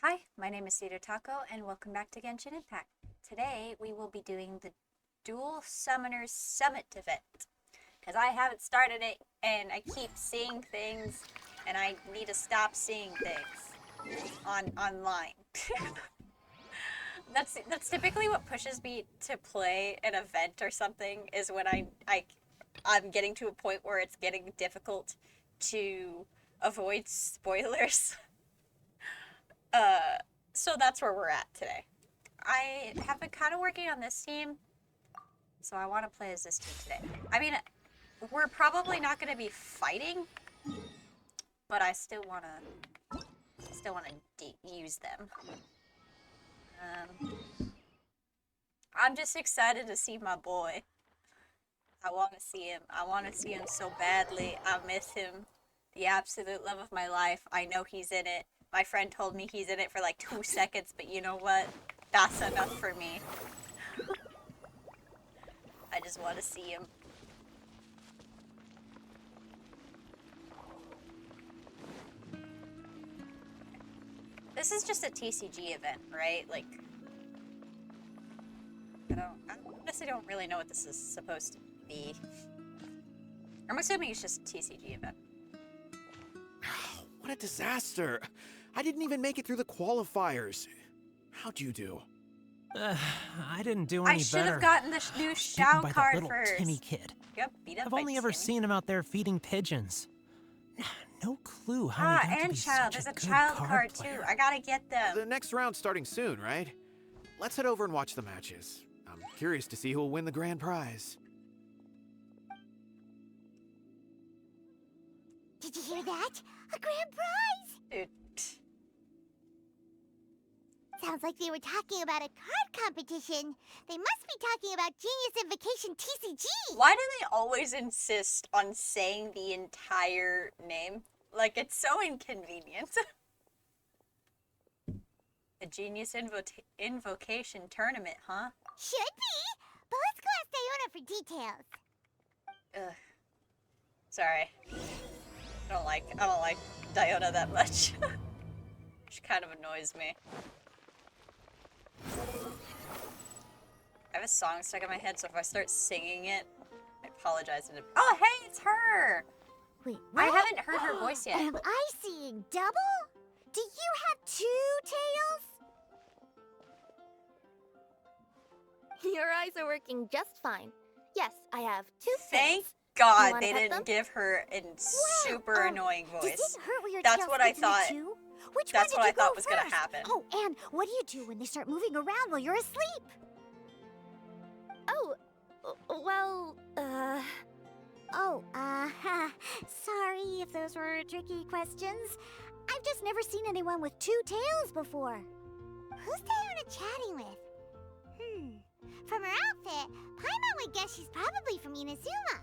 Hi, my name is Cedar Taco, and welcome back to Genshin Impact. Today, we will be doing the Dual Summoners Summit event. Because I haven't started it, and I keep seeing things, and I need to stop seeing things online. That's typically what pushes me to play an event or something, is when I'm getting to a point where it's getting difficult to avoid spoilers. Uh, so that's where we're at today. I have been kind of working on this team, so I want to play as this team today. I mean, we're probably not going to be fighting, but I still want to use them. Um, I'm just excited to see my boy. I want to see him. I want to see him so badly. I miss him. The absolute love of my life. I know he's in it. My friend told me he's in it for like 2 seconds, but you know what? That's enough for me. I just want to see him. This is just a TCG event, right? Like, I honestly don't really know what this is supposed to be. I'm assuming it's just a TCG event. What a disaster! I didn't even make it through the qualifiers. How'd you do? I didn't do any better. I should have gotten the new Beaten Shao by card that little first. Timmy kid. Yep, beat up I've by only ever Timmy. seen him out there feeding pigeons. No clue how he got to And be child. such There's a a good child card card player. too. I gotta get them. The next round's starting soon, right? Let's head over and watch the matches. I'm curious to see who'll win the grand prize. Did you hear that? A grand prize! Dude. Sounds like they were talking about a card competition. They must be talking about Genius Invocation TCG. Why do they always insist on saying the entire name? Like, it's so inconvenient. A Genius Invocation tournament, huh? Should be. But let's go ask Diona for details. Ugh. Sorry. I don't like Diona that much. She kind of annoys me. I have a song stuck in my head, so if I start singing it, I apologize. Oh, hey, it's her! Wait, I what? haven't heard her voice yet. Am I seeing double? Do you have two tails? Your eyes are working just fine. Yes, I have two Thank tails. God You wanna they pet didn't them? give her a super annoying Does voice. it hurt when your That's tails what I split into thought- two? Which that's one what did I you thought go was gonna first? happen. Oh, and what do you do when they start moving around while you're asleep? Oh, well, sorry if those were tricky questions. I've just never seen anyone with two tails before. Who's Diona chatting with? From her outfit, Paimon would guess she's probably from Inazuma.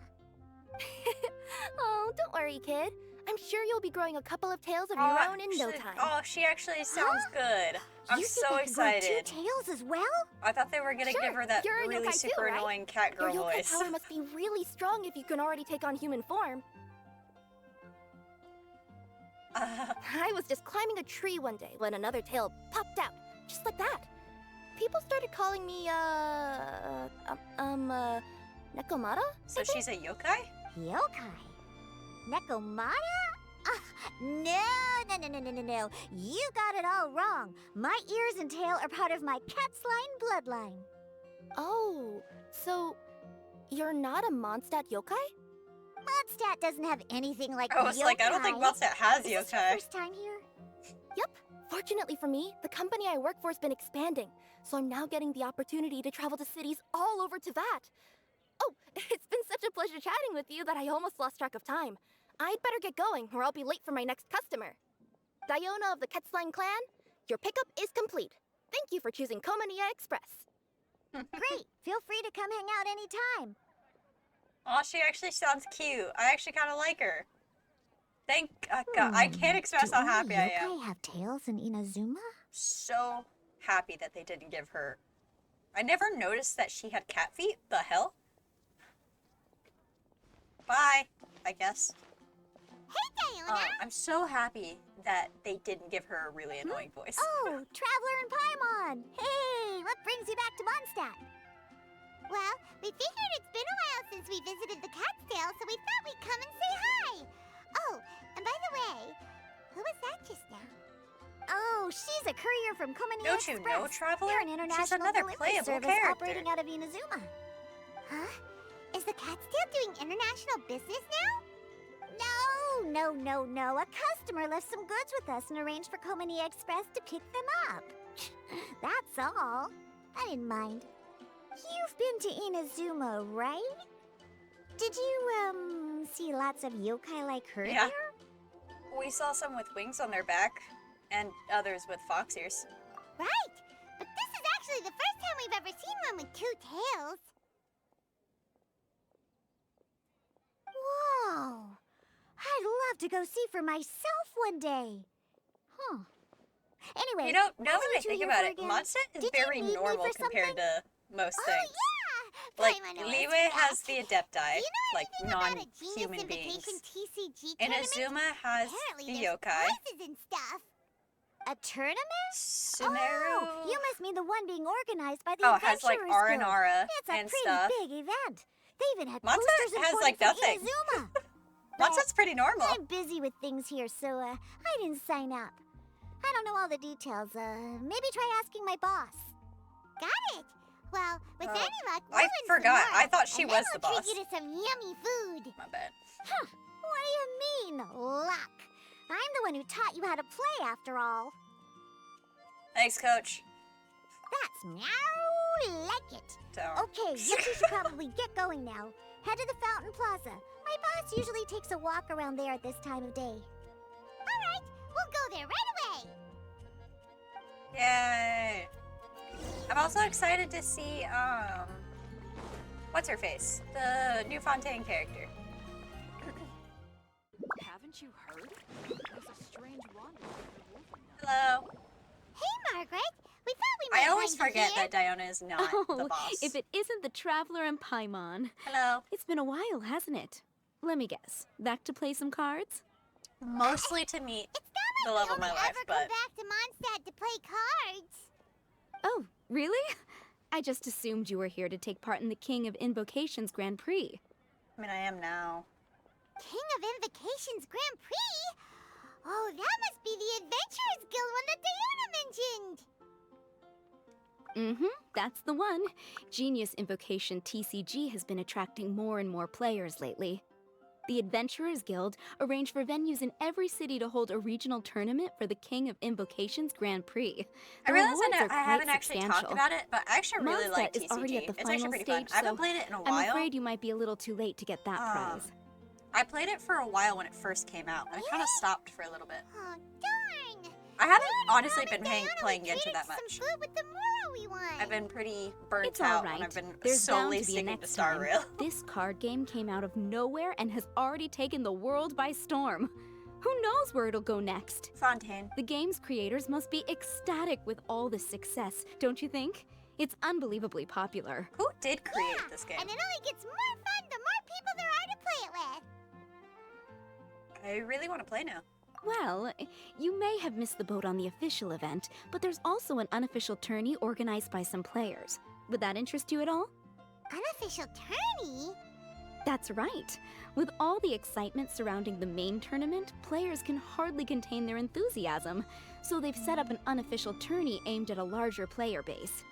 oh, don't worry, kid. I'm sure you'll be growing a couple of tails of your own in no time. Oh, she actually sounds good. I'm You so think I could grow excited. two tails as well? I thought they were gonna Sure, give her that you're a really yokai too, super right? annoying cat Your girl yokai voice. power must be really strong if you can already take on human form. I was just climbing a tree one day when another tail popped out, just like that. People started calling me, Nekomata? So she's a yokai? Yokai? Nekomata? No. You got it all wrong. My ears and tail are part of my cat's line bloodline. Oh, so you're not a Mondstadt yokai? Mondstadt doesn't have anything like I was like, I don't think Mondstadt has Is this your yokai. first time here? Yep. Fortunately for me, the company I work for has been expanding, so I'm now getting the opportunity to travel to cities all over Teyvat. Oh, it's been such a pleasure chatting with you that I almost lost track of time. I'd better get going, or I'll be late for my next customer. Diona of the Quetzline clan, your pickup is complete. Thank you for choosing Komania Express. Great. Feel free to come hang out anytime. Oh, she actually sounds cute. I actually kind of like her. Thank God. I can't express how happy I am. Yokai have tails in Inazuma? So happy that they didn't give her. I never noticed that she had cat feet. The hell? Bye, I guess. Hey, Diona! I'm so happy that they didn't give her a really annoying voice. Oh, Traveler and Paimon! Hey, what brings you back to Mondstadt? Well, we figured it's been a while since we visited the Cat's Tail, so we thought we'd come and say hi. Oh, and by the way, who was that just now? Oh, she's a courier from Komani Don't Express. you know, Traveler? They're an international She's another delivery playable service character. operating out of Inazuma. Huh? Is the Cat's Tail doing international business now? No. A customer left some goods with us and arranged for Komani Express to pick them up. That's all. I didn't mind. You've been to Inazuma, right? Did you, see lots of yokai like her Yeah. there? We saw some with wings on their back, and others with fox ears. Right! But this is actually the first time we've ever seen one with two tails. Whoa! I'd love to go see for myself one day. Huh. Anyway, You know, now I'll that I meet you think here about for it, again. Mondstadt is Did you very need me normal for compared to most Oh, things. yeah! Like, Paimon knows Liyue that. has the Adepti, Do you know like anything about a non-human Genius beings. Invocation TCG And tournament? Azuma has Apparently the there's yokai. prizes and stuff. A tournament? Sumeru. Oh, you must mean the one being organized by the Oh, it has like Adventurers Guild. Aranara It's a and pretty stuff. big event. They even had Mondstadt posters has, imported like, from nothing. Inazuma. Mondstadt's pretty normal. I'm busy with things here, so I didn't sign up. I don't know all the details. Maybe try asking my boss. Got it. Well, with Oh, any luck, we'll I win some forgot. more, I thought she and was then the we'll boss. treat you to some yummy food. My bad. Huh. What do you mean, luck? I'm the one who taught you how to play, after all. Thanks, Coach. That's meow like it. So, Okay, you two should probably get going now. Head to the Fountain Plaza. My boss usually takes a walk around there at this time of day. All right, we'll go there right away. yay! I'm also excited to see what's her face, the new Fontaine character. Haven't you heard? There's a strange wanderer in the Wolven Nut. Hello. Hey, Margaret. We thought we might I always find you forget here. that Diona is not the Oh, boss. if it isn't the Traveler and Paimon. Hello. It's been a while, hasn't it? Let me guess. Back to play some cards? Mostly to meet It's not the like love we of my only life, ever but come back to Mondstadt to play cards. Oh, really? I just assumed you were here to take part in the King of Invocations Grand Prix. I mean, I am now. King of Invocations Grand Prix? Oh, that must be the Adventurers Guild one that Diana mentioned. That's the one. Genius Invocation TCG has been attracting more and more players lately. The Adventurers Guild arranged for venues in every city to hold a regional tournament for the King of Invocations Grand Prix. I The realize rewards are I quite haven't actually talked substantial. about it, but I actually really like Mondstadt is already TCG. at the It's actually final pretty fun. stage, I haven't so played it in a I'm while. afraid you might be a little too late to get that prize. I played it for a while when it first came out, and I kind of stopped for a little bit. Oh, darn. I haven't Darn, honestly Mom and been Diana, playing we Genshin traded that some much. food with the Moro we won. I've been pretty burnt It's all out, right. and I've been There's bound solely to be a sticking to next Star time. Rail. This card game came out of nowhere and has already taken the world by storm. Who knows where it'll go next? Fontaine. The game's creators must be ecstatic with all this success, don't you think? It's unbelievably popular. Who did create this game? And it only gets more fun the more people there are to play it with. I really want to play now. Well, you may have missed the boat on the official event, but there's also an unofficial tourney organized by some players. Would that interest you at all? Unofficial tourney? That's right. With all the excitement surrounding the main tournament, players can hardly contain their enthusiasm. So they've set up an unofficial tourney aimed at a larger player base.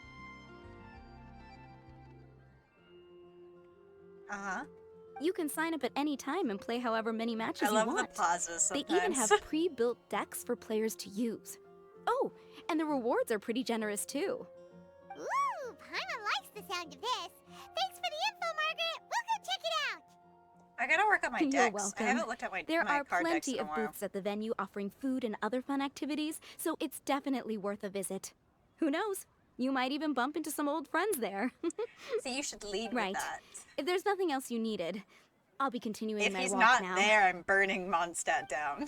Uh-huh. You can sign up at any time and play however many matches I you love the want. pauses They sometimes. even have pre-built decks for players to use. Oh, and the rewards are pretty generous too. Ooh, Paimon likes the sound of this. Thanks for the info, Margaret. We'll go check it out. I gotta work on my You're decks. welcome. I haven't looked at my, There my are card decks plenty in a of while. booths at the venue offering food and other fun activities, so it's definitely worth a visit. Who knows? You might even bump into some old friends there. So you should lead Right. with that. If there's nothing else you needed, I'll be continuing If my he's walk not now. there, I'm burning Mondstadt down.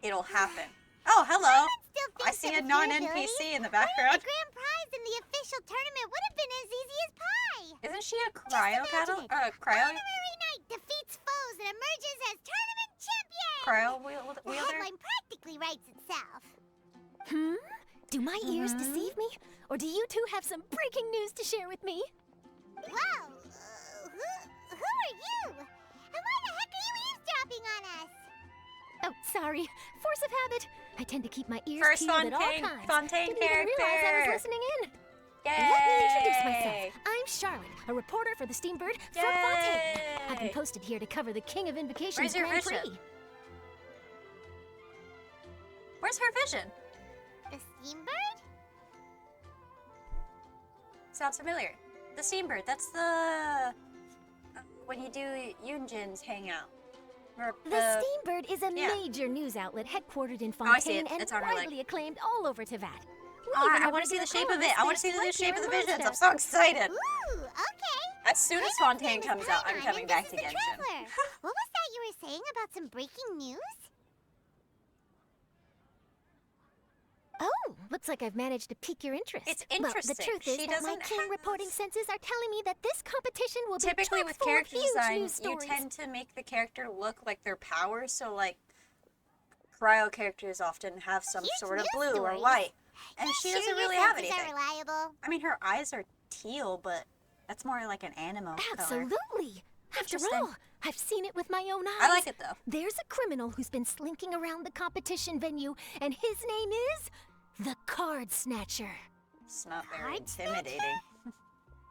It'll happen. Oh, hello. Still I thinks see that a with your non-NPC abilities, in the winning background. the grand prize in the official tournament would have been as easy as pie. Isn't she a cryo Just cattle? imagine it. Cryo? Honorary knight defeats foes and emerges as tournament champion! Cryo The wielder? headline practically writes itself. Do my ears deceive me? Or do you two have some breaking news to share with me? Whoa! Who are you? And why the heck are you eavesdropping on us? Oh, sorry. Force of habit. I tend to keep my ears First peeled at all Fontaine times. Didn't even realize I character. was listening in. Yay! Let me introduce myself. I'm Charlotte, a reporter for the Steambird from Fontaine. I've been Yay! posted here to cover the King of Invocation's Where's your Grand vision? Prix. Where's her vision? The Steambird? Sounds familiar. The Steambird. That's the when you do Yunjin's hangout. Or The Steambird is a yeah. major news outlet headquartered in Oh, I see Fontaine it. and It's on her leg. widely acclaimed all over Teyvat. I want to see the shape of it. I want to see the new shape of the visions. I'm so excited. Ooh, okay. As soon as My Fontaine name's comes out, I'm Paimon, coming and back to this is the Genshin. Traveler. What was that you were saying about some breaking news? Oh, looks like I've managed to pique your interest. It's Well, the interesting. truth is She that my doesn't keen reporting have- senses are telling me that this competition will Typically be with chock full of character huge design, news you stories. tend to make the character look like their powers. So like, cryo characters often have some Huge sort of news blue or stories. white, and You she sure doesn't your really have senses are anything. reliable? I mean, her eyes are teal, but that's more like an animo color. Absolutely. After Interesting. all, I've seen it with my own eyes. I like it though. There's a criminal who's been slinking around the competition venue, and his name is the Card Snatcher. It's not very Card snatcher? intimidating.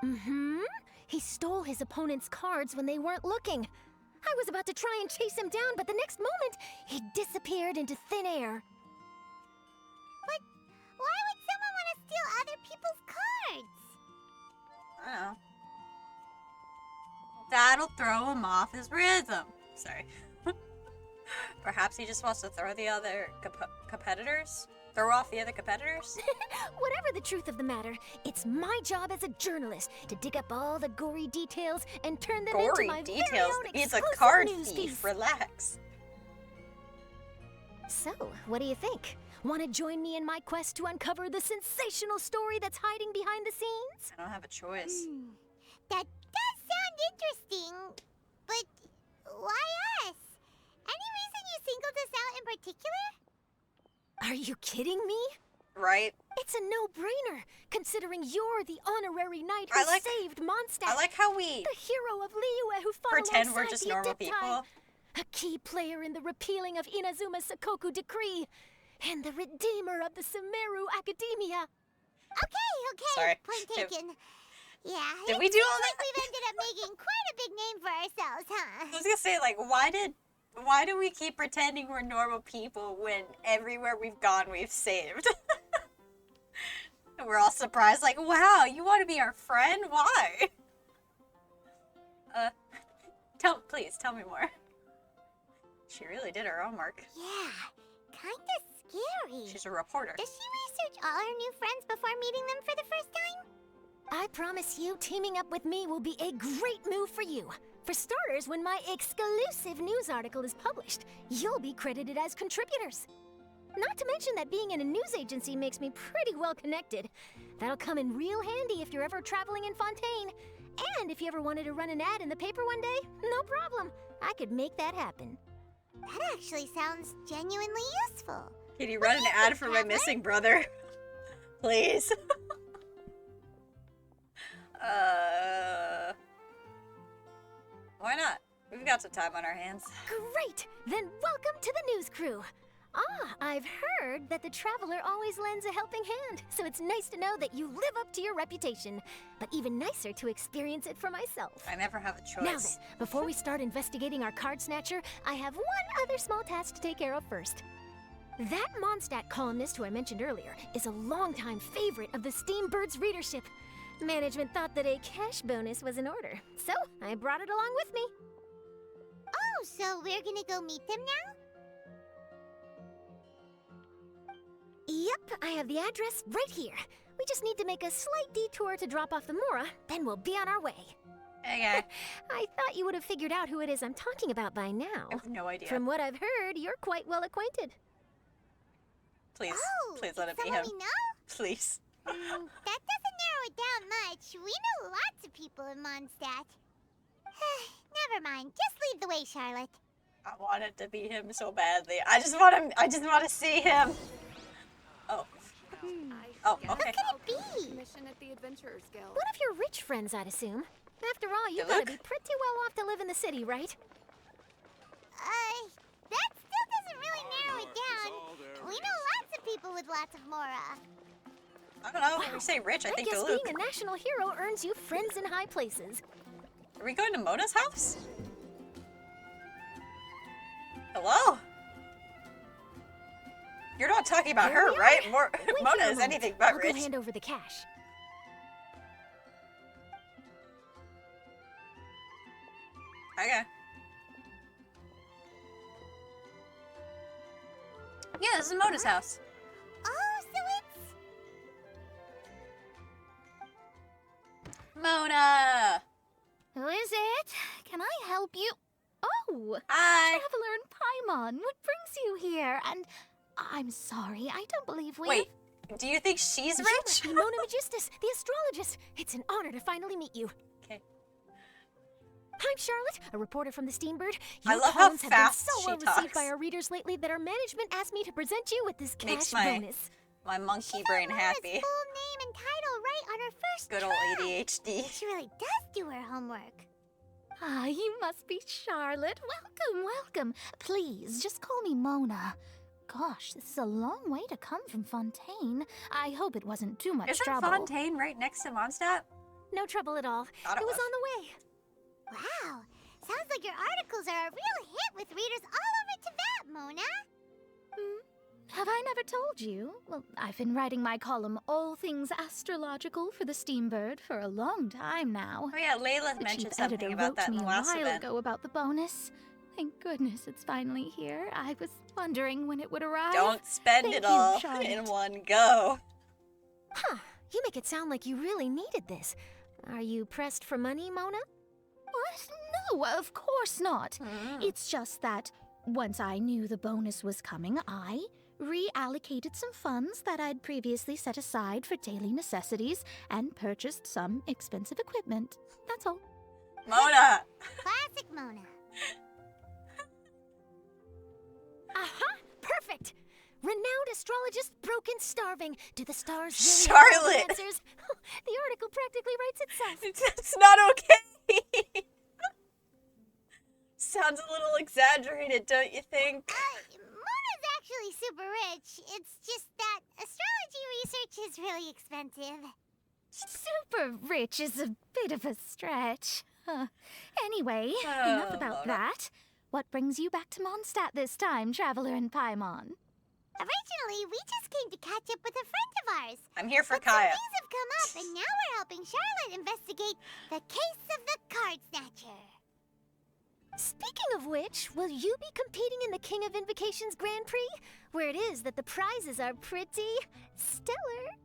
Mm-hmm. He stole his opponent's cards when they weren't looking. I was about to try and chase him down, but the next moment, he disappeared into thin air. But why would someone want to steal other people's cards? I don't know. That'll throw him off his rhythm. Sorry. Perhaps he just wants to throw the other competitors? Throw off the other competitors? Whatever the truth of the matter, it's my job as a journalist to dig up all the gory details and turn them Gory into my details. very own He's a exclusive card news thief. piece. Relax. So, what do you think? Want to join me in my quest to uncover the sensational story that's hiding behind the scenes? I don't have a choice. That does sound interesting, but why us? Any reason you singled us out in particular? Are you kidding me? Right? It's a no-brainer, considering you're the honorary knight who I like- saved Mondstadt, I like how we the hero of Liyue who fought pretend we're alongside just the normal Adepti, people. a key player in the repealing of Inazuma's Sakoku decree, and the redeemer of the Sumeru Academia. Okay, Sorry. point Did- taken. Yeah, Did it we do seems all like that? we've ended up making quite a big name for ourselves, I huh? was gonna say, like, why do we keep pretending we're normal people when everywhere we've gone we've saved? And we're all surprised, like, wow, you want to be our friend? Why? Please tell me more. She really did her homework. Yeah, kinda scary. She's a reporter. Does she research all her new friends before meeting them for the first time? I promise you, teaming up with me will be a great move for you. For starters, when my exclusive news article is published, you'll be credited as contributors. Not to mention that being in a news agency makes me pretty well connected. That'll come in real handy if you're ever traveling in Fontaine. And if you ever wanted to run an ad in the paper one day, no problem. I could make that happen. That actually sounds genuinely useful. Can you run an ad for my missing brother? Please. Why not? We've got some time on our hands. Great! Then welcome to the news crew. I've heard that the Traveler always lends a helping hand, so it's nice to know that you live up to your reputation. But even nicer to experience it for myself. I never have a Now choice. then, before we start investigating our card snatcher, I have one other small task to take care of first. That Mondstadt columnist who I mentioned earlier is a longtime favorite of the Steambird's readership. Management thought that a cash bonus was in order, so I brought it along with me. Oh, so we're gonna go meet them now? Yep, I have the address right here. We just need to make a slight detour to drop off the Mora, then we'll be on our way. Okay. I thought you would have figured out who it is I'm talking about by now. I have no idea. From what I've heard, you're quite well acquainted. Please. Oh, Please let it be someone him. we know? Please. That doesn't narrow it down much. We know lots of people in Mondstadt. Never mind. Just lead the way, Charlotte. I want it to be him so badly. I just want him. I just want to see him. Oh. Oh, okay. Could it be? Mission at the Adventurers Guild. One of your rich friends, I'd assume. After all, you Hey, gotta look. be pretty well off to live in the city, right? That still doesn't really narrow it down. We know lots of people with lots of Mora. I don't know. When we say rich, I think to guess Luke. being a national hero earns you friends in high places. Are we going to Mona's house? Hello? You're not talking about Here her, we are. right? Wait Mona here a is moment. anything but I'll rich. go hand over the cash. Okay. Yeah, this is Mona's house. Oh, so it's... Mona! Who is it? Can I help you? Oh, Hi. Traveler and Paimon, what brings you here? And I'm sorry, I don't believe we. Wait, do you think she's You rich? must be Mona Magistus, the astrologist. It's an honor to finally meet you. Okay. I'm Charlotte, a reporter from the Steambird. I Your love how columns have been fast so she well received by talks. our readers lately that our management asked me to present you with this Makes cash my- bonus. My monkey She brain got Mona's happy. full name and title right on her first Good old try. ADHD. She really does do her homework. Ah, you must be Charlotte. Welcome, welcome. Please, just call me Mona. Gosh, this is a long way to come from Fontaine. I hope it wasn't too much Isn't trouble. Fontaine right next to Mondstadt? No trouble at all. Thought it It was was. on the way. Wow. Sounds like your articles are a real hit with readers all over Tibet, Mona. Have I never told you? Well, I've been writing my column, All Things Astrological, for the Steambird for a long time now. Oh yeah, Layla The mentioned chief something editor about wrote that to in me the a last while event. ago about the bonus. Thank goodness it's finally here. I was wondering when it would arrive. Don't spend Thank it you, all Charlotte. in one go. Huh. You make it sound like you really needed this. Are you pressed for money, Mona? What? No, of course not. It's just that once I knew the bonus was coming, I reallocated some funds that I'd previously set aside for daily necessities and purchased some expensive equipment. That's all. Mona! Classic Mona. Aha! Perfect! Renowned astrologist, broken, starving. Do the stars really Charlotte! have the answers? The article practically writes itself. It's not okay! Sounds a little exaggerated, don't you think? Mona's actually super rich. It's just that astrology research is really expensive. Super rich is a bit of a stretch. Anyway, Oh, enough about Mona. that. What brings you back to Mondstadt this time, Traveler and Paimon? Originally, we just came to catch up with a friend of ours. I'm here for But some Kaya. things have come up, and now we're helping Charlotte investigate the case of the card snatcher. Speaking of which, will you be competing in the King of Invocations Grand Prix? Where it is that the prizes are pretty stellar.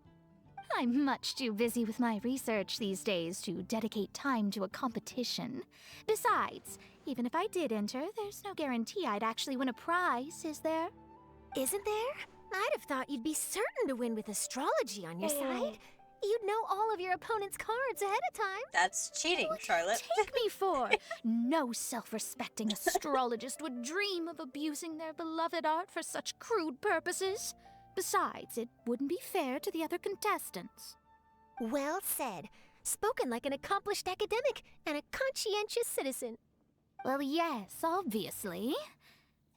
I'm much too busy with my research these days to dedicate time to a competition. Besides, even if I did enter, there's no guarantee I'd actually win a prize, is there? Isn't there? I'd have thought you'd be certain to win with astrology on your side. You'd know all of your opponent's cards ahead of time. That's cheating, Charlotte. Take me for? No self-respecting astrologist would dream of abusing their beloved art for such crude purposes. Besides, it wouldn't be fair to the other contestants. Well said. Spoken like an accomplished academic and a conscientious citizen. Well, yes, obviously.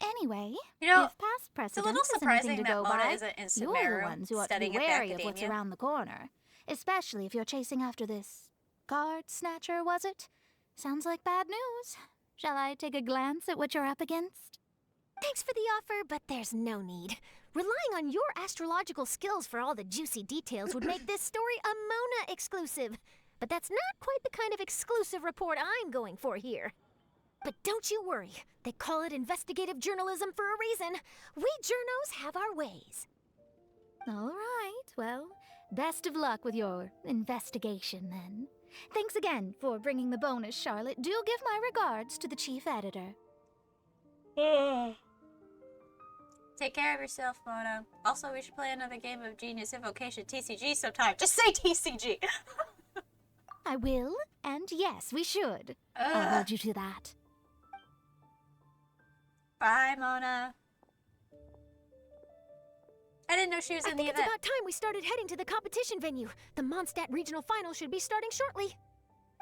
Anyway, You know, if past It's a precedent little is anything surprising to that go Mona by, isn't in you're the Sumeru ones who ought to be studying at the wary of what's academia. around the corner. Especially if you're chasing after this card snatcher, was it? Sounds like bad news. Shall I take a glance at what you're up against? Thanks for the offer, but there's no need. Relying on your astrological skills for all the juicy details would make this story a Mona exclusive. But that's not quite the kind of exclusive report I'm going for here. But don't you worry. They call it investigative journalism for a reason. We journos have our ways. All right, well, best of luck with your investigation then. Thanks again for bringing the bonus, Charlotte. Do give my regards to the chief editor. Take care of yourself, Mona. Also, we should play another game of Genius Invocation TCG sometime. Just say TCG! I will, and yes, we should. I'll Ugh. hold you to that. Bye, Mona. I didn't know she was I in the think it's event. about time we started heading to the competition venue. The Mondstadt Regional Final should be starting shortly.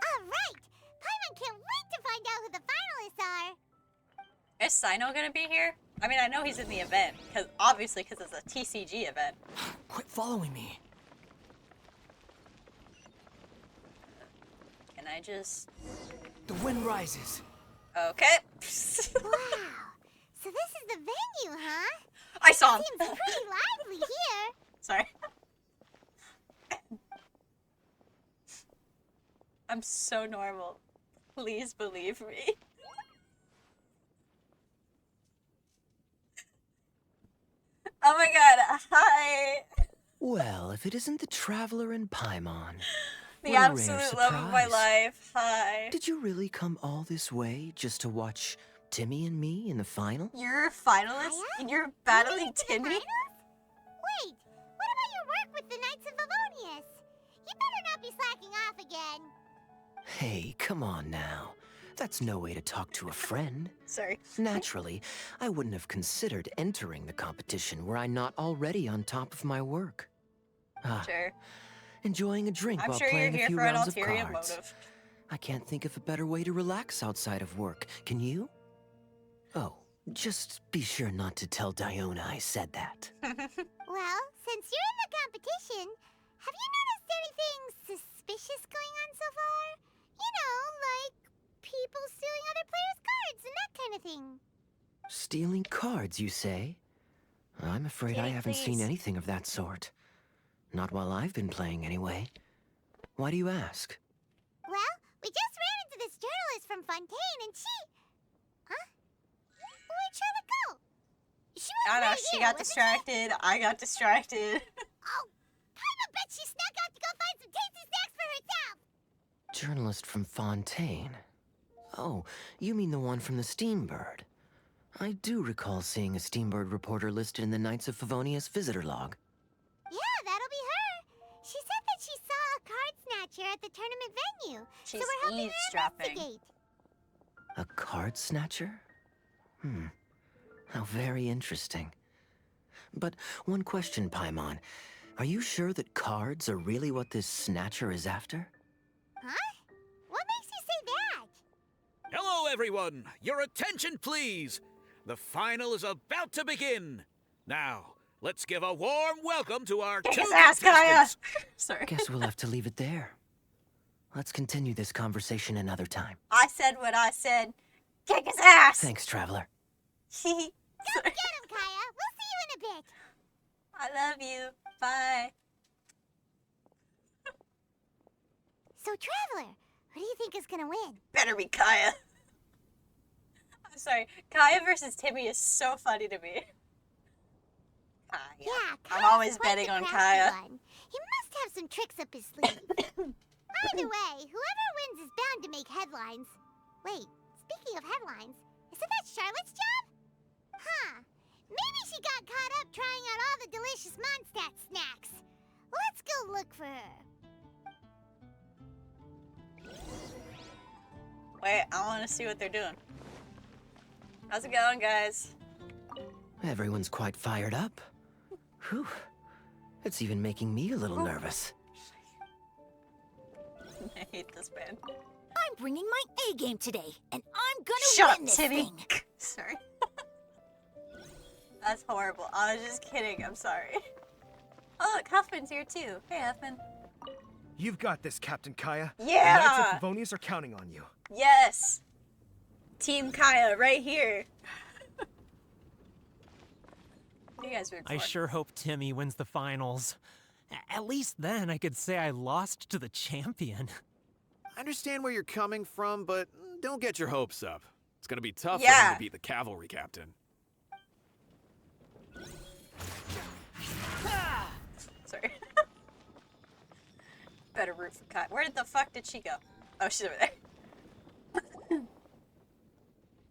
All right! Paimon can't wait to find out who the finalists are! Is Sino gonna be here? I mean, I know he's in the event, obviously because it's a TCG event. Quit following me. Can I just... The wind rises. Okay. Wow! So this is the venue, huh? I saw him. Seems pretty lively here. Sorry. I'm so normal. Please believe me. Oh my god, hi! Well, if it isn't the Traveler and Paimon. The What a rare absolute love of my surprise. life. Hi. Did you really come all this way just to watch Timmy and me in the final? You're a finalist? Kaya? And you're You battling made it to the Timmy? finals? Wait, what about your work with the Knights of Favonius? You better not be slacking off again. Hey, come on now. That's no way to talk to a friend. Sorry. Naturally, I wouldn't have considered entering the competition were I not already on top of my work. Sure. Enjoying a drink I'm while sure you're playing a here few for an rounds of ulterior cards. motive. I can't think of a better way to relax outside of work. Can you? Oh, just be sure not to tell Diona I said that. Well, since you're in the competition, have you noticed anything suspicious going on so far? You know, like people stealing other players' cards and that kind of thing. Stealing cards, you say? I'm afraid I Kitty, haven't seen please. anything of that sort. Not while I've been playing, anyway. Why do you ask? Well, we just ran into this journalist from Fontaine and she... Huh? Where'd Charlotte go? She was I don't know, right she here, got wasn't distracted, I got distracted. Oh, Paimon bet she snuck out to go find some tasty snacks for herself. Journalist from Fontaine. Oh, you mean the one from the Steambird. I do recall seeing a Steambird reporter listed in the Knights of Favonius visitor log. Yeah, that'll be her. She said that she saw a card snatcher at the tournament venue. She's so we're helping her eavesdropping. investigate. A card snatcher? How very interesting. But one question, Paimon. Are you sure that cards are really what this snatcher is after? Huh? What makes you say that? Hello, everyone! Your attention, please! The final is about to begin! Now, let's give a warm welcome to our Kick two his ass, Kaya! contestants. Sorry. Guess we'll have to leave it there. Let's continue this conversation another time. I said what I said. Kick his ass! Thanks, Traveler. Sorry. Get him, Kaya. We'll see you in a bit. I love you. Bye. So, Traveler, who do you think is gonna win? Better be Kaya. I'm sorry. Kaya versus Timmy is so funny to me. Kaya. Yeah, I'm Kaya's always quite betting the on crafty Kaya. one. He must have some tricks up his sleeve. Either way, whoever wins is bound to make headlines. Wait, speaking of headlines, isn't that Charlotte's job? Huh. Maybe she got caught up trying out all the delicious Mondstadt snacks. Let's go look for her. Wait, I want to see what they're doing. How's it going, guys? Everyone's quite fired up. Whew. It's even making me a little nervous. I hate this band. I'm bringing my A game today, and I'm gonna Shut win up, this Timmy. thing. Sorry. That's horrible. I was just kidding. I'm sorry. Oh, look, Huffman's here too. Hey, Huffman. You've got this, Captain Kaya. Yeah! The Knights of Favonius are counting on you. Yes. Team Kaya right here. You guys are I sure hope Timmy wins the finals. At least then I could say I lost to the champion. I understand where you're coming from, but don't get your hopes up. It's gonna be tough for Yeah. him to beat the cavalry captain. Sorry. Better root for Kaya. Where the fuck did she go? Oh, she's over there.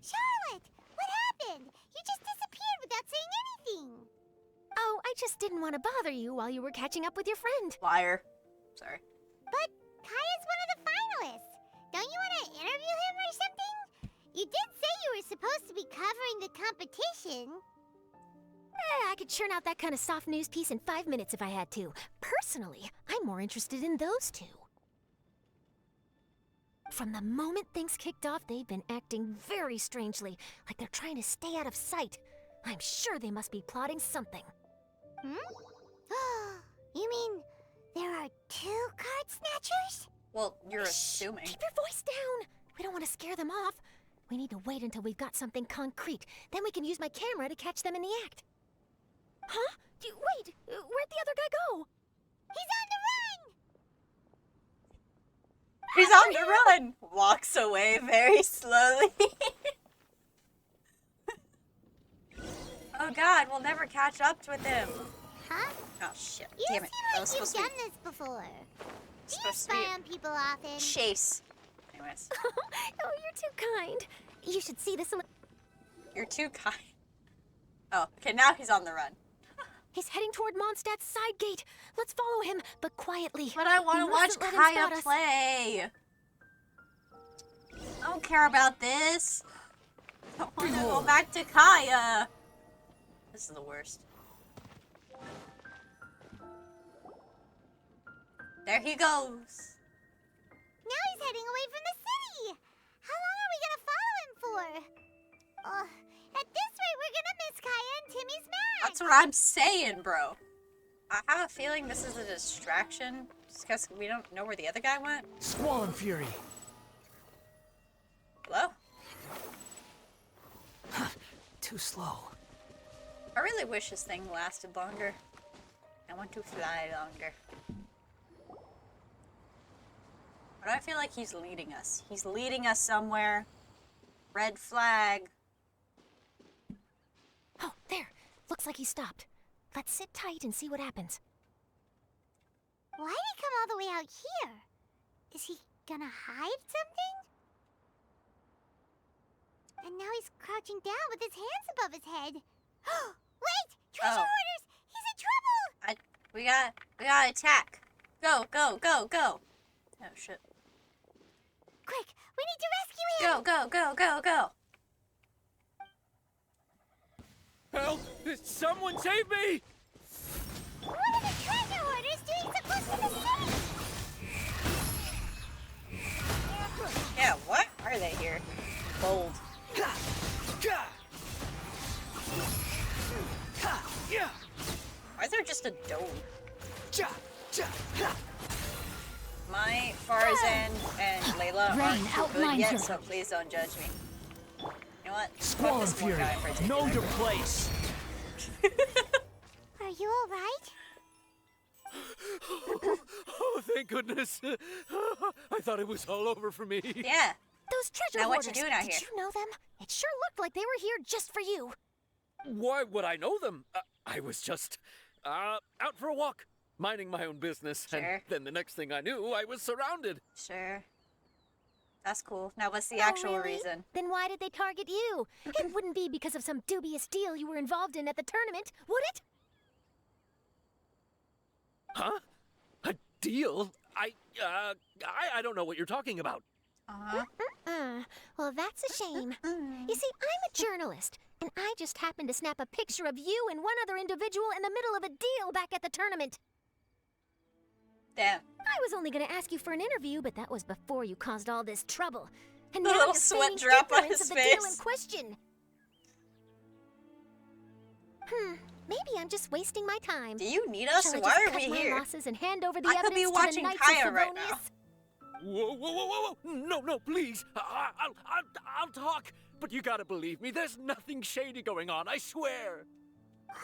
Charlotte, what happened? You just disappeared without saying anything. Oh, I just didn't want to bother you while you were catching up with your friend. Liar. Sorry. But Kaya's one of the Alice. Don't you want to interview him or something? You did say you were supposed to be covering the competition. I could churn out that kind of soft news piece in 5 minutes if I had to. Personally, I'm more interested in those two. From the moment things kicked off, they've been acting very strangely, like they're trying to stay out of sight. I'm sure they must be plotting something. You mean there are 2 card snatchers? Well, you're Shh, assuming. keep your voice down. We don't want to scare them off. We need to wait until we've got something concrete. Then we can use my camera to catch them in the act. Huh? Wait, where'd the other guy go? He's on the run! He's on the run! Walks away very slowly. Oh god, we'll never catch up with him. Huh? Oh shit. You Damn it. That was seem like supposed you've to done this before. Do you supposed to be spy on people often? chase. Anyways. Oh, you're too kind. You should see this. You're too kind. Oh, okay, now he's on the run. He's heading toward Mondstadt's side gate. Let's follow him, but quietly. But I want We to watch mustn't let him Kaya spot us. play. I don't care about this. I want to go back to Kaya. This is the worst. There he goes. Now he's heading away from the city. How long are we gonna follow him for? At this rate, we're gonna miss Kaya and Timmy's match. That's what I'm saying, bro. I have a feeling this is a distraction, just because we don't know where the other guy went. Squall and Fury. Hello? Too slow. I really wish this thing lasted longer. I want to fly longer. But I feel like he's leading us. He's leading us somewhere. Red flag. Oh, there. Looks like he stopped. Let's sit tight and see what happens. Why did he come all the way out here? Is he gonna hide something? And now he's crouching down with his hands above his head. Wait! Treasure hoarders! He's in trouble! We gotta attack. Go, go, go, go. Oh shit. Quick! We need to rescue him! Go, go, go, go, go. Help! Someone save me! What are the treasure hoarders doing so close to the city? Yeah, what are they here? Bold. Why is there just a dome? My Farzan and Layla aren't too good yet, so please don't judge me. You know what? Squall Fuck and this one Fury, guy in particular. know your place. Are you alright? Oh, thank goodness. I thought it was all over for me. Yeah. Those treasure Now what hoarders. you doing out Did here? you know them? It sure looked like they were here just for you. Why would I know them? I was just out for a walk, minding my own business. Sure. And then the next thing I knew, I was surrounded. Sure. That's cool. Now what's the Oh, actual really? reason? Then why did they target you? It wouldn't be because of some dubious deal you were involved in at the tournament, would it? Huh? A deal? I don't know what you're talking about. Well, that's a shame. You see, I'm a journalist, and I just happened to snap a picture of you and one other individual in the middle of a deal back at the tournament. Damn. I was only going to ask you for an interview, but that was before you caused all this trouble. And The now little you're sweat feigning drop on ignorance his of the deal in face. question. Maybe I'm just wasting my time. Do you need us? Shall I Why just are cut we my here? losses and hand over the I could evidence be to watching the Knights Kaya of right Favonius? now. Whoa. No, please. I'll talk. But you gotta believe me, there's nothing shady going on, I swear. Wow,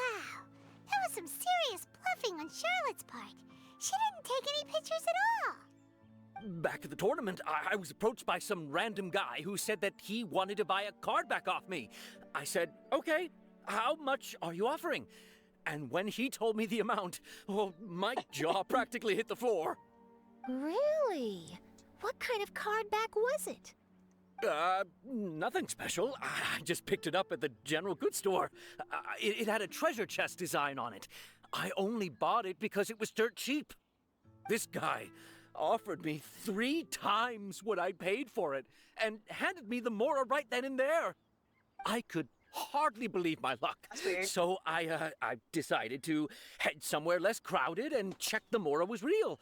that was some serious bluffing on Charlotte's part. She didn't take any pictures at all. Back at the tournament, I was approached by some random guy who said that he wanted to buy a card back off me. I said, okay, how much are you offering? And when he told me the amount, oh, my jaw practically hit the floor. Really? What kind of card back was it? Nothing special. I just picked it up at the general goods store. It had a treasure chest design on it. I only bought it because it was dirt cheap. This guy, offered me 3 times what I paid for it and handed me the Mora right then and there. I could hardly believe my luck. That's weird. So I decided to head somewhere less crowded and check the Mora was real.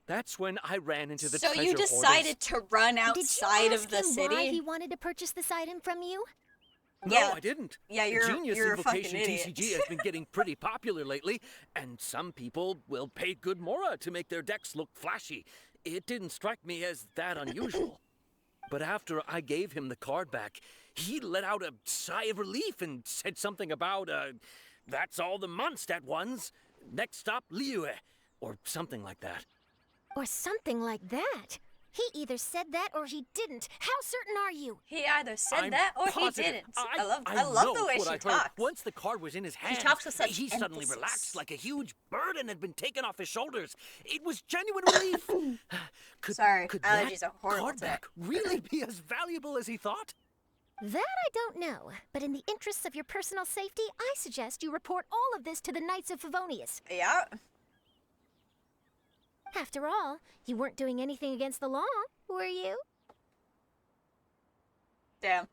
That's when I ran into the So treasure you hoarders. decided to run Did you outside ask of the him city? why he wanted to purchase this item from you? Yeah. No, I didn't. Yeah, you're- Genius you're a fucking Invocation idiot. TCG has been getting pretty popular lately, and some people will pay good Mora to make their decks look flashy. It didn't strike me as that unusual. But after I gave him the card back, he let out a sigh of relief and said something about, that's all the Mondstadt ones. Next stop, Liyue, or something like that. Or something like that. He either said that or he didn't. How certain are you? He either said I'm that or positive. he didn't. I know love the way what she I heard. talks. Once the card was in his hand, talks with such he suddenly emphasis. relaxed like a huge burden had been taken off his shoulders. It was genuine relief. Sorry, could allergies that are horrible card today. back really be as valuable as he thought? That I don't know, but in the interests of your personal safety, I suggest you report all of this to the Knights of Favonius. Yeah. After all, you weren't doing anything against the law, were you? Damn.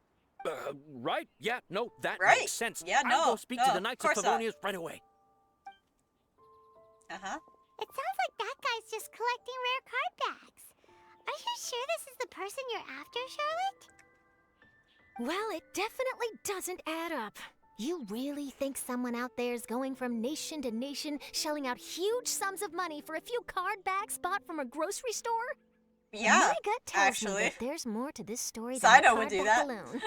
Right? Yeah, no, that Right. makes sense. Yeah, I'll no, go speak to no, the Knights of of course not. Favonius right away. Uh-huh. It sounds like that guy's just collecting rare card backs. Are you sure this is the person you're after, Charlotte? Well, it definitely doesn't add up. You really think someone out there is going from nation to nation, shelling out huge sums of money for a few card backs bought from a grocery store? Yeah, My gut tells actually. me that there's more to this story Side than a note would card do back that. alone.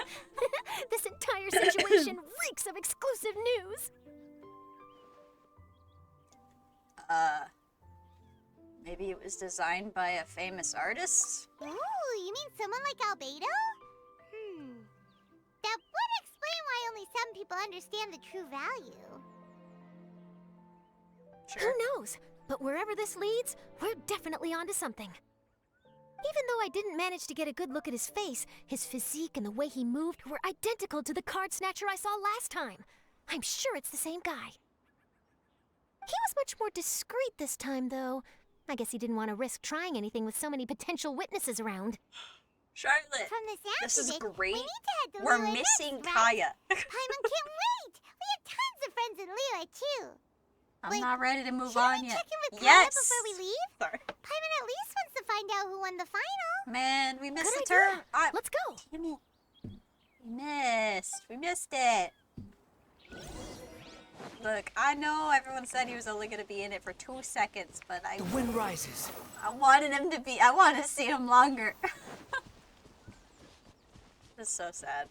This entire situation reeks of exclusive news. Maybe it was designed by a famous artist? Ooh, you mean someone like Albedo? That would explain why only some people understand the true value. Sure. Who knows? But wherever this leads, we're definitely onto something. Even though I didn't manage to get a good look at his face, his physique and the way he moved were identical to the card snatcher I saw last time. I'm sure it's the same guy. He was much more discreet this time, though. I guess he didn't want to risk trying anything with so many potential witnesses around. Charlotte, From the sounds this of is it, great. we need to head to We're Liyue missing next, right? Kaya. Paimon can't wait! We have tons of friends in Liyue, too. I'm Wait, not ready to move Should on we yet. check in with Kaya Yes. before we leave? Sorry. Paimon at least wants to find out who won the final. Man, we missed Good the idea. turn. Let's go. Damn it. We missed it. Look, I know everyone said he was only going to be in it for 2 seconds, but The wind rises. I wanted him to be. I want to see him longer. This is so sad.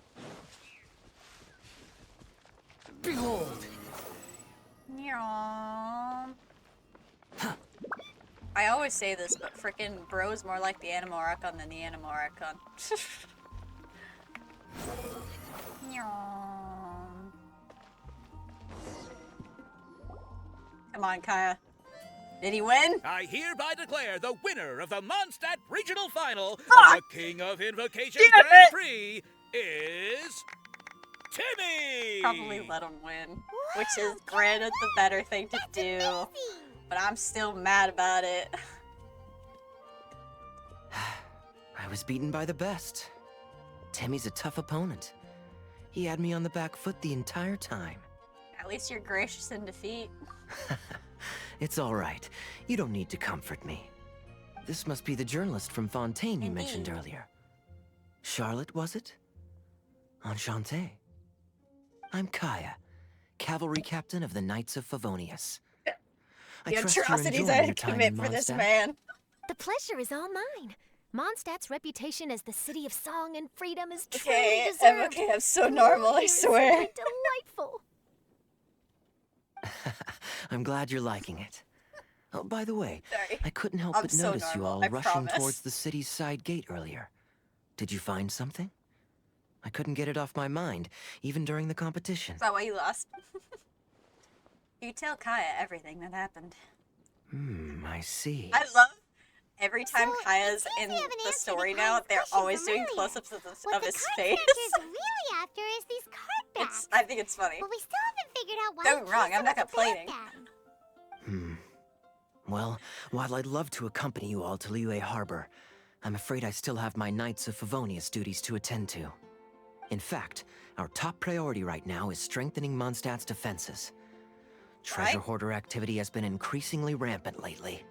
Behold. Meow. I always say this, but frickin' bro's more like the Animal Archon than the Animal Archon. Meow. Come on, Kaya. Did he win? I hereby declare the winner of the Mondstadt Regional Final Fuck! of the King of Invocation Damn Grand it! Prix is Timmy! Probably let him win, which is granted the better thing to do. But I'm still mad about it. I was beaten by the best. Timmy's a tough opponent. He had me on the back foot the entire time. At least you're gracious in defeat. It's all right. You don't need to comfort me. This must be the journalist from Fontaine you mentioned Indeed. earlier. Charlotte, was it? Enchanté. I'm Kaya, cavalry captain of the Knights of Favonius. I The trust you're atrocities enjoying I your had time commit in for this Mondstadt. man. The pleasure is all mine. Mondstadt's reputation as the city of song and freedom is truly Okay, deserved. okay, I'm so The normal, mood I here is swear. simply delightful. I'm glad you're liking it. Oh, by the way, Sorry. I couldn't help I'm but so notice you normal, all I rushing promise. towards the city's side gate earlier. Did you find something? I couldn't get it off my mind, even during the competition. Is that why you lost? You tell Kaya everything that happened. I see. I love every time So, Kaya's it seems in we have an the answer to story Kaya's now, they're question always from doing earlier. close-ups What of the his card face. snatcher's really after is these card backs. I think it's funny. But we still haven't figured out why Don't he get me wrong, cares I'm so not much complaining. about them. Well, while I'd love to accompany you all to Liyue Harbor, I'm afraid I still have my Knights of Favonius duties to attend to. In fact, our top priority right now is strengthening Mondstadt's defenses. Treasure hoarder activity has been increasingly rampant lately.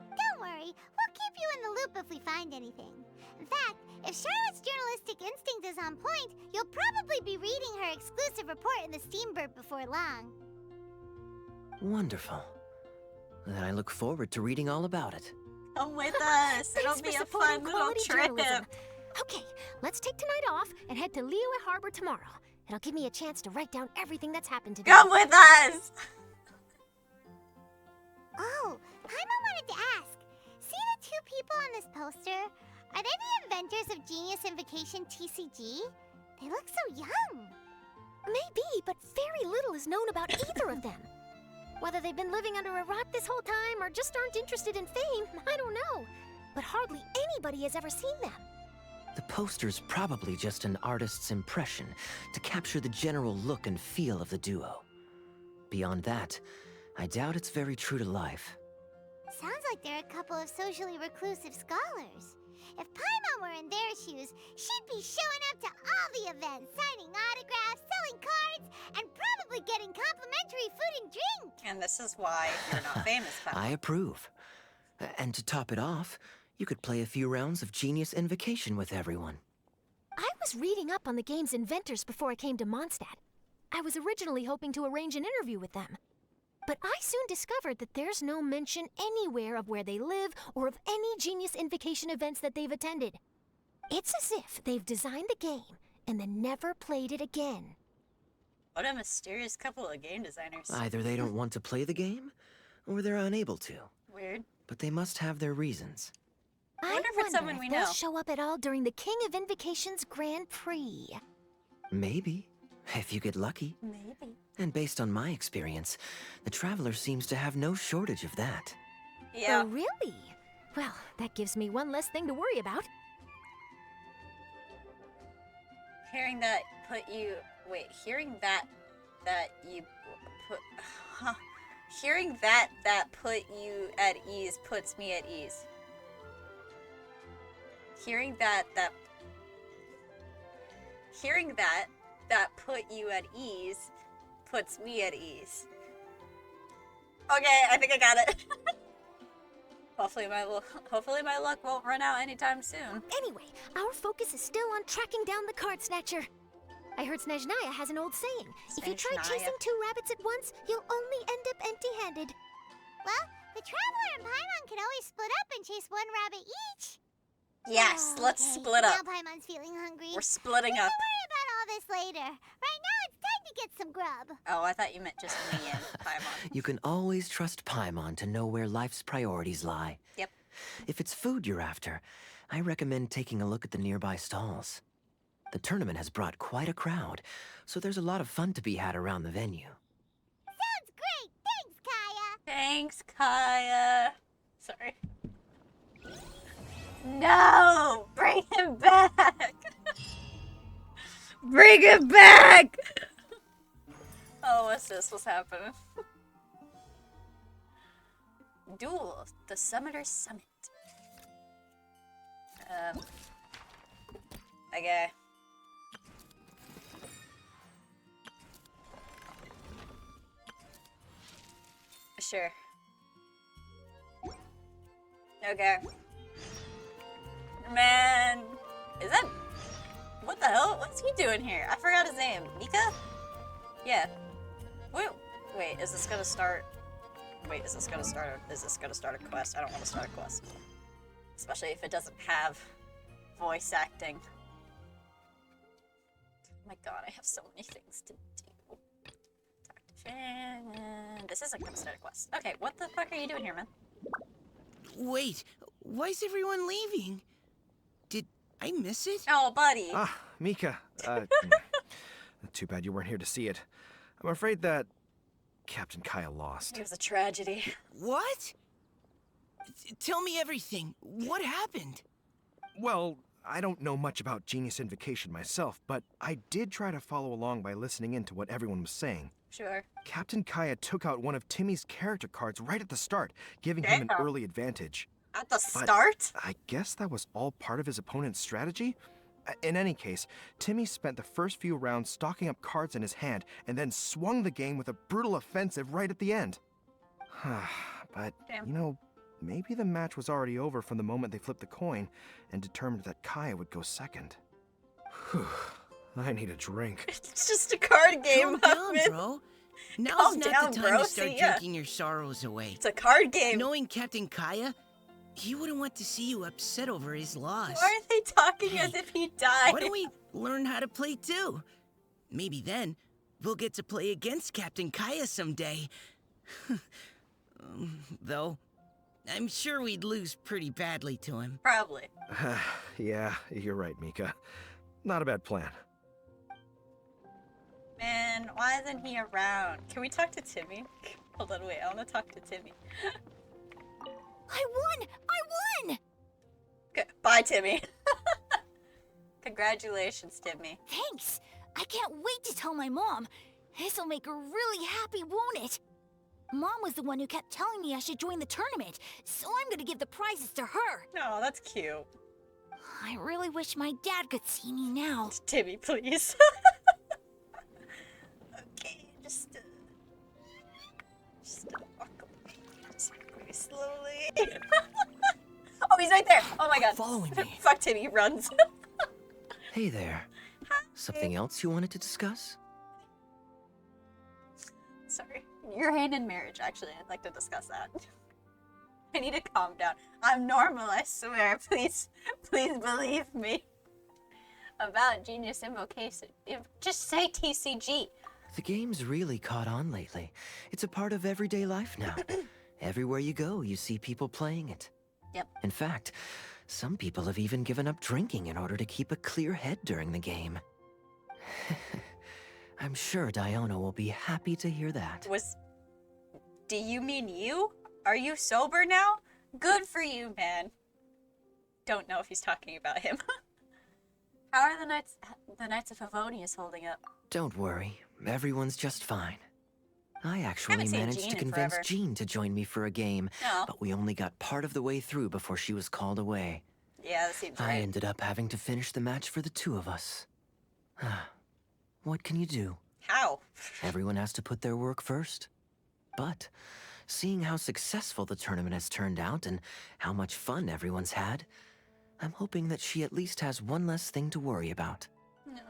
Don't worry, we'll keep you in the loop if we find anything. In fact, if Charlotte's journalistic instinct is on point, you'll probably be reading her exclusive report in the Steambird before long. Wonderful. Then I look forward to reading all about it. Come with us. It'll Thanks be for a supporting fun little quality trip. journalism. Okay, let's take tonight off and head to Liyue Harbor tomorrow. It'll give me a chance to write down everything that's happened today. Come with us. Oh, Paimon wanted to ask. See the two people on this poster? Are they the inventors of Genius Invocation TCG? They look so young. Maybe, but very little is known about either of them. Whether they've been living under a rock this whole time or just aren't interested in fame, I don't know. But hardly anybody has ever seen them. The poster's probably just an artist's impression to capture the general look and feel of the duo. Beyond that, I doubt it's very true to life. Sounds like they're a couple of socially reclusive scholars. If Paimon were in their shoes, she'd be showing up to all the events, signing autographs, selling cards, and probably getting complimentary food and drink. And this is why you're not famous, Paimon. I approve. And to top it off, you could play a few rounds of Genius Invocation with everyone. I was reading up on the game's inventors before I came to Mondstadt. I was originally hoping to arrange an interview with them. But I soon discovered that there's no mention anywhere of where they live or of any Genius Invocation events that they've attended. It's as if they've designed the game and then never played it again. What a mysterious couple of game designers. Either they don't want to play the game, or they're unable to. Weird. But they must have their reasons. I wonder if it's someone we they'll know. show up at all during the King of Invocation's Grand Prix. Maybe, if you get lucky. Maybe. And based on my experience, the Traveler seems to have no shortage of that. Yeah. Oh, really? Well, that gives me one less thing to worry about. Hearing that put you... Wait, hearing that you put... Huh. Hearing that put you at ease puts me at ease. Hearing that put you at ease puts me at ease. Okay, I think I got it. Hopefully my luck won't run out anytime soon. Anyway, our focus is still on tracking down the card snatcher. I heard Snezhnaya has an old saying. If you try Snezhnaya. chasing two rabbits at once, you'll only end up empty-handed. Well, the Traveler and Paimon can always split up and chase one rabbit each. Yes, Oh, let's okay. split up. Now Paimon's feeling hungry. We're splitting We up. can worry about all this later. Right now, it's time to get some grub. Oh, I thought you meant just me and Paimon. You can always trust Paimon to know where life's priorities lie. Yep. If it's food you're after, I recommend taking a look at the nearby stalls. The tournament has brought quite a crowd, so there's a lot of fun to be had around the venue. Sounds great. Thanks, Kaya. Thanks, Kaya. Sorry. No! Bring him back! Bring him back! Oh, what's this? What's happening? Duel, the Summoner's Summit. Okay. Sure. Okay. Man, is that... What the hell? What's he doing here? I forgot his name. Mika? Yeah. Wait, is this gonna start... Wait, is this gonna start a quest? I don't want to start a quest. Especially if it doesn't have voice acting. Oh my god, I have so many things to do. Talk to Finn. This isn't gonna start a quest. Okay, what the fuck are you doing here, man? Wait, why is everyone leaving? Did I miss it? Oh, buddy. Ah, Mika. Too bad you weren't here to see it. I'm afraid that Captain Kaya lost. It was a tragedy. What? Tell me everything. What happened? Well, I don't know much about Genius Invocation myself, but I did try to follow along by listening in to what everyone was saying. Sure. Captain Kaya took out one of Timmy's character cards right at the start, giving him an Damn. early advantage. At the But start? I guess that was all part of his opponent's strategy? In any case, Timmy spent the first few rounds stocking up cards in his hand and then swung the game with a brutal offensive right at the end. But, Damn. you know, maybe the match was already over from the moment they flipped the coin and determined that Kaya would go second. Whew. I need a drink. It's just a card game, Calm down, Huffman. bro. Now's Calm not down, the time bro. to start See ya. drinking your sorrows away. It's a card game. Knowing Captain Kaya, he wouldn't want to see you upset over his loss. Why are they talking as if he died? Why don't we learn how to play too? Maybe then we'll get to play against Captain Kaya someday. Though, I'm sure we'd lose pretty badly to him. Probably. Yeah, you're right, Mika. Not a bad plan. Man, why isn't he around? Can we talk to Timmy? Hold on, wait. I want to talk to Timmy. I won! I won! Okay, bye, Timmy. Congratulations, Timmy. Thanks! I can't wait to tell my mom. This'll make her really happy, won't it? Mom was the one who kept telling me I should join the tournament, so I'm gonna give the prizes to her. Oh, that's cute. I really wish my dad could see me now. Timmy, please. Okay, just walk away. Just very slowly. Oh, he's right there. Oh my god. Following me. Fuck Timmy, he runs. Hey there. Something else you wanted to discuss? Sorry. Your hand in marriage, actually. I'd like to discuss that. I need to calm down. I'm normal, I swear. Please believe me. About Genius Invocation. Just say TCG. The game's really caught on lately. It's a part of everyday life now. Everywhere you go, you see people playing it. Yep. In fact, some people have even given up drinking in order to keep a clear head during the game. I'm sure Diona will be happy to hear that. Do you mean you? Are you sober now? Good for you, man. Don't know if he's talking about him. How are the Knights of Favonius holding up? Don't worry, everyone's just fine. I actually seen managed Jean to in convince forever. Jean to join me for a game, Oh. but we only got part of the way through before she was called away. Yeah, that seems I right. ended up having to finish the match for the two of us. What can you do? How? Everyone has to put their work first. But seeing how successful the tournament has turned out and how much fun everyone's had, I'm hoping that she at least has one less thing to worry about. No.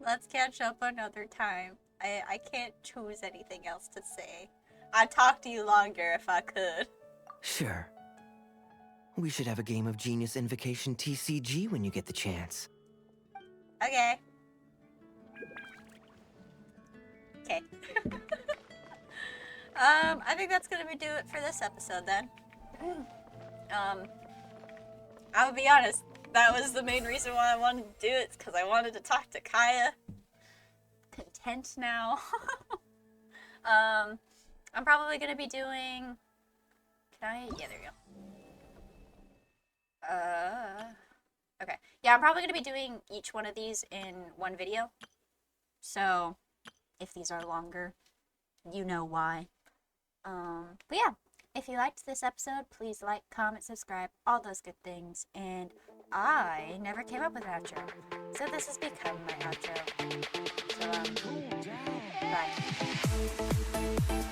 Let's catch up another time. I can't choose anything else to say. I'd talk to you longer if I could. Sure. We should have a game of Genius Invocation TCG when you get the chance. Okay. Okay. I think that's gonna do it for this episode then. I'll be honest, that was the main reason why I wanted to do it, because I wanted to talk to Kaya. Content now. I'm probably gonna be doing. Yeah, there you go. Okay. Yeah, I'm probably gonna be doing each one of these in one video. So, if these are longer, you know why. But yeah, if you liked this episode, please like, comment, subscribe, all those good things. And I never came up with an outro, so this has become my outro. So, bye.